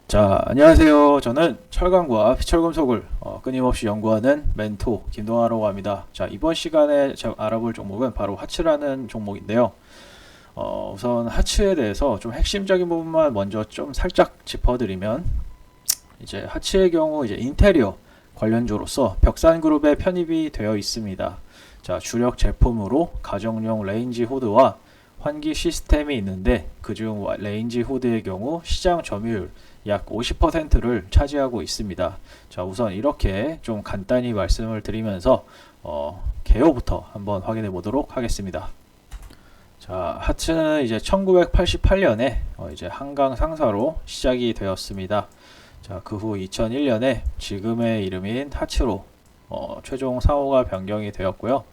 자, 안녕하세요. 저는 철강과 피철금속을 끊임없이 연구하는 멘토 김동하라고 합니다. 자, 이번 시간에 제가 알아볼 종목은 바로 하츠라는 종목인데요. 우선 하츠에 대해서 좀 핵심적인 부분만 먼저 좀 살짝 짚어드리면, 이제 하츠의 경우 이제 인테리어 관련주로서 벽산그룹에 편입이 되어 있습니다. 자, 주력 제품으로 가정용 레인지 후드와 환기 시스템이 있는데, 그중 레인지 후드의 경우 시장 점유율 약 50%를 차지하고 있습니다. 자, 우선 이렇게 좀 간단히 말씀을 드리면서 개요부터 한번 확인해 보도록 하겠습니다. 자, 하츠는 이제 1988년에 이제 한강 상사로 시작이 되었습니다. 자, 그 후 2001년에 지금의 이름인 하츠로 최종 상호가 변경이 되었고요.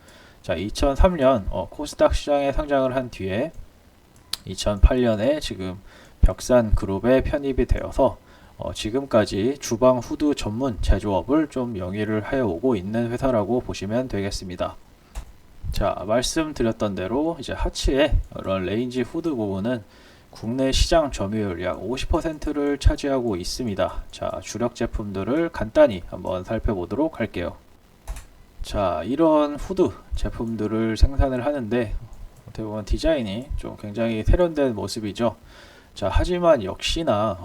자, 2003년 코스닥 시장에 상장을 한 뒤에 2008년에 지금 벽산 그룹에 편입이 되어서 지금까지 주방 후드 전문 제조업을 좀 영위를 해오고 있는 회사라고 보시면 되겠습니다. 자, 말씀드렸던 대로 이제 하츠의 이런 레인지 후드 부분은 국내 시장 점유율 약 50%를 차지하고 있습니다. 자, 주력 제품들을 간단히 한번 살펴보도록 할게요. 자, 이런 후드 제품들을 생산을 하는데 어떻게 보면 디자인이 좀 굉장히 세련된 모습이죠. 자, 하지만 역시나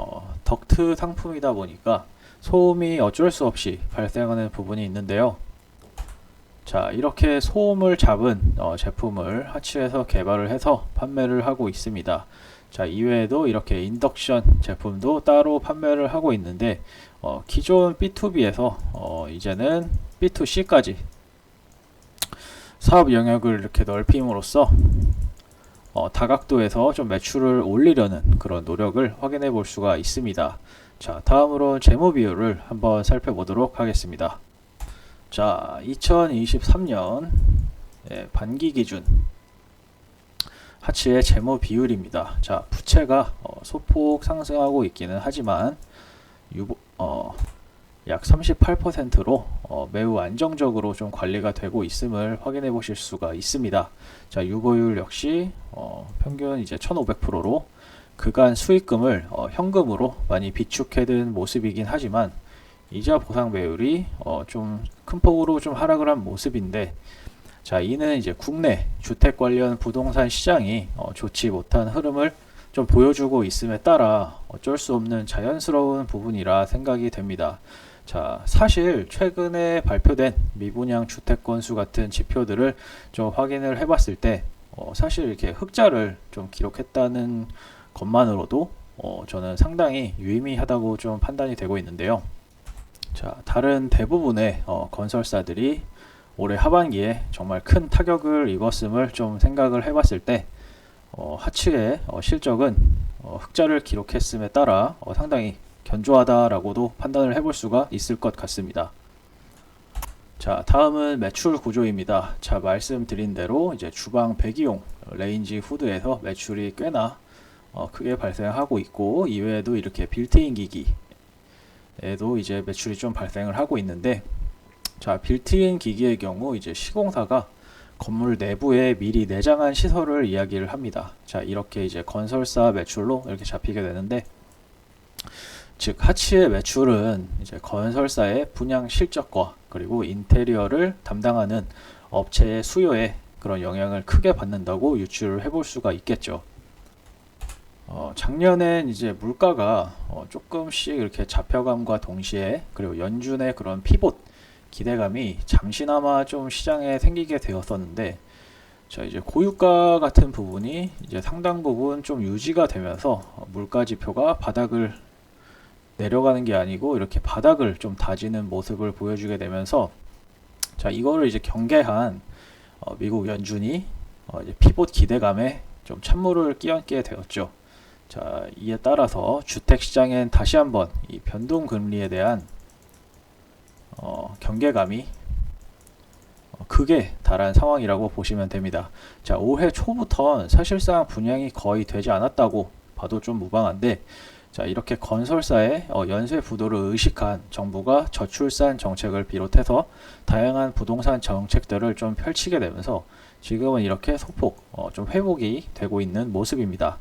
덕트 상품이다 보니까 소음이 어쩔 수 없이 발생하는 부분이 있는데요. 자, 이렇게 소음을 잡은 제품을 하츠에서 개발을 해서 판매를 하고 있습니다. 자, 이외에도 이렇게 인덕션 제품도 따로 판매를 하고 있는데 기존 B2B에서 이제는 B2C까지 사업 영역을 이렇게 넓힘으로써 다각도에서 좀 매출을 올리려는 그런 노력을 확인해 볼 수가 있습니다. 자, 다음으로 재무 비율을 한번 살펴보도록 하겠습니다. 자, 2023년 반기 기준 하츠의 재무 비율입니다. 자, 부채가 소폭 상승하고 있기는 하지만 약 38%로 매우 안정적으로 좀 관리가 되고 있음을 확인해 보실 수가 있습니다. 자, 유보율 역시 평균 이제 1500%로 그간 수익금을 현금으로 많이 비축해둔 모습이긴 하지만 이자 보상 배율이 좀 큰 폭으로 좀 하락을 한 모습인데, 자, 이는 이제 국내 주택 관련 부동산 시장이 좋지 못한 흐름을 좀 보여주고 있음에 따라 어쩔 수 없는 자연스러운 부분이라 생각이 됩니다. 자, 사실 최근에 발표된 미분양 주택 건수 같은 지표들을 좀 확인을 해봤을 때 사실 이렇게 흑자를 좀 기록했다는 것만으로도 저는 상당히 유의미하다고 좀 판단이 되고 있는데요. 자, 다른 대부분의 건설사들이 올해 하반기에 정말 큰 타격을 입었음을 좀 생각을 해봤을 때 하츠의 실적은 흑자를 기록했음에 따라 상당히 견조하다라고도 판단을 해볼 수가 있을 것 같습니다. 자, 다음은 매출 구조입니다. 자, 말씀드린 대로 이제 주방 배기용 레인지 후드에서 매출이 꽤나 크게 발생하고 있고, 이외에도 이렇게 빌트인 기기에도 이제 매출이 좀 발생을 하고 있는데, 자, 빌트인 기기의 경우 이제 시공사가 건물 내부에 미리 내장한 시설을 이야기를 합니다. 자, 이렇게 이제 건설사 매출로 이렇게 잡히게 되는데, 즉 하츠의 매출은 이제 건설사의 분양 실적과 그리고 인테리어를 담당하는 업체의 수요에 그런 영향을 크게 받는다고 유추를 해볼 수가 있겠죠. 작년엔 이제 물가가 조금씩 이렇게 잡혀감과 동시에 그리고 연준의 그런 피봇 기대감이 잠시나마 좀 시장에 생기게 되었었는데, 자, 이제 고유가 같은 부분이 이제 상당 부분 좀 유지가 되면서 물가 지표가 바닥을 내려가는 게 아니고 이렇게 바닥을 좀 다지는 모습을 보여주게 되면서, 자, 이거를 이제 경계한 미국 연준이 이제 피봇 기대감에 좀 찬물을 끼얹게 되었죠. 자, 이에 따라서 주택 시장엔 다시 한번 이 변동 금리에 대한 경계감이 크게 달한 상황이라고 보시면 됩니다. 자, 올해 초부터 사실상 분양이 거의 되지 않았다고 봐도 좀 무방한데, 자, 이렇게 건설사의 연쇄 부도를 의식한 정부가 저출산 정책을 비롯해서 다양한 부동산 정책들을 좀 펼치게 되면서 지금은 이렇게 소폭 좀 회복이 되고 있는 모습입니다.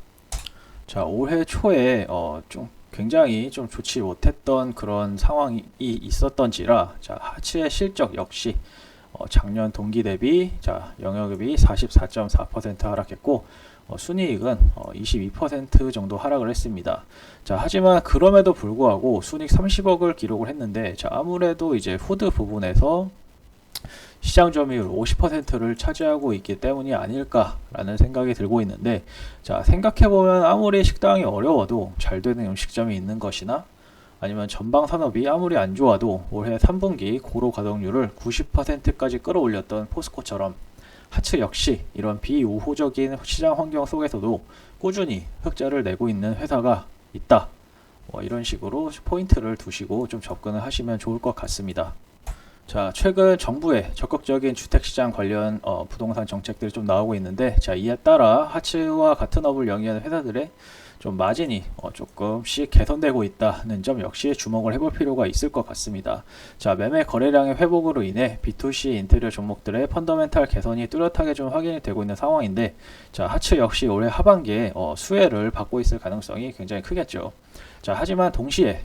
자, 올해 초에 좀 굉장히 좀 좋지 못했던 그런 상황이 있었던지라 자, 하츠의 실적 역시 작년 동기 대비 자, 영업이익이 44.4% 하락했고 순이익은 22% 정도 하락을 했습니다. 자, 하지만 그럼에도 불구하고 순이익 30억을 기록을 했는데 자, 아무래도 이제 후드 부분에서 시장 점유율 50%를 차지하고 있기 때문이 아닐까라는 생각이 들고 있는데 자, 생각해보면 아무리 식당이 어려워도 잘 되는 음식점이 있는 것이나 아니면 전방 산업이 아무리 안 좋아도 올해 3분기 고로 가동률을 90%까지 끌어올렸던 포스코처럼 하츠 역시 이런 비우호적인 시장 환경 속에서도 꾸준히 흑자를 내고 있는 회사가 있다. 이런 식으로 포인트를 두시고 좀 접근을 하시면 좋을 것 같습니다. 자, 최근 정부의 적극적인 주택시장 관련 부동산 정책들이 좀 나오고 있는데 자, 이에 따라 하츠와 같은 업을 영위하는 회사들의 좀 마진이 조금씩 개선되고 있다는 점 역시 주목을 해볼 필요가 있을 것 같습니다. 자, 매매 거래량의 회복으로 인해 B2C 인테리어 종목들의 펀더멘탈 개선이 뚜렷하게 좀 확인이 되고 있는 상황인데 자, 하츠 역시 올해 하반기에 수혜를 받고 있을 가능성이 굉장히 크겠죠. 자, 하지만 동시에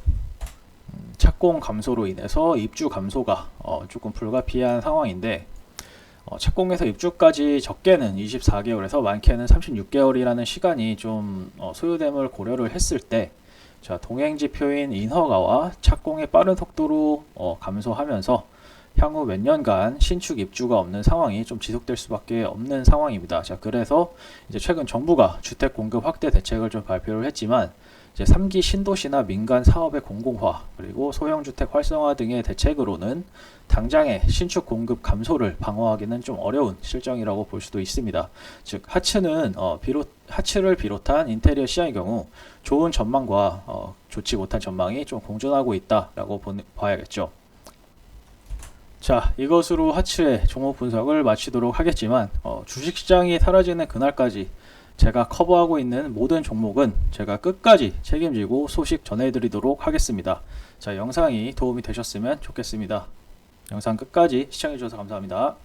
착공 감소로 인해서 입주 감소가 조금 불가피한 상황인데 착공에서 입주까지 적게는 24개월에서 많게는 36개월이라는 시간이 좀 소요됨을 고려를 했을 때 자, 동행지표인 인허가와 착공의 빠른 속도로 감소하면서 향후 몇 년간 신축 입주가 없는 상황이 좀 지속될 수밖에 없는 상황입니다. 자, 그래서 이제 최근 정부가 주택 공급 확대 대책을 좀 발표를 했지만 이제 3기 신도시나 민간 사업의 공공화 그리고 소형주택 활성화 등의 대책으로는 당장의 신축 공급 감소를 방어하기는 좀 어려운 실정이라고 볼 수도 있습니다. 즉 하츠를 비롯한 인테리어 시장의 경우 좋은 전망과 좋지 못한 전망이 좀 공존하고 있다라고 봐야겠죠. 자, 이것으로 하츠의 종목 분석을 마치도록 하겠지만 주식시장이 사라지는 그날까지 제가 커버하고 있는 모든 종목은 제가 끝까지 책임지고 소식 전해드리도록 하겠습니다. 자, 영상이 도움이 되셨으면 좋겠습니다. 영상 끝까지 시청해주셔서 감사합니다.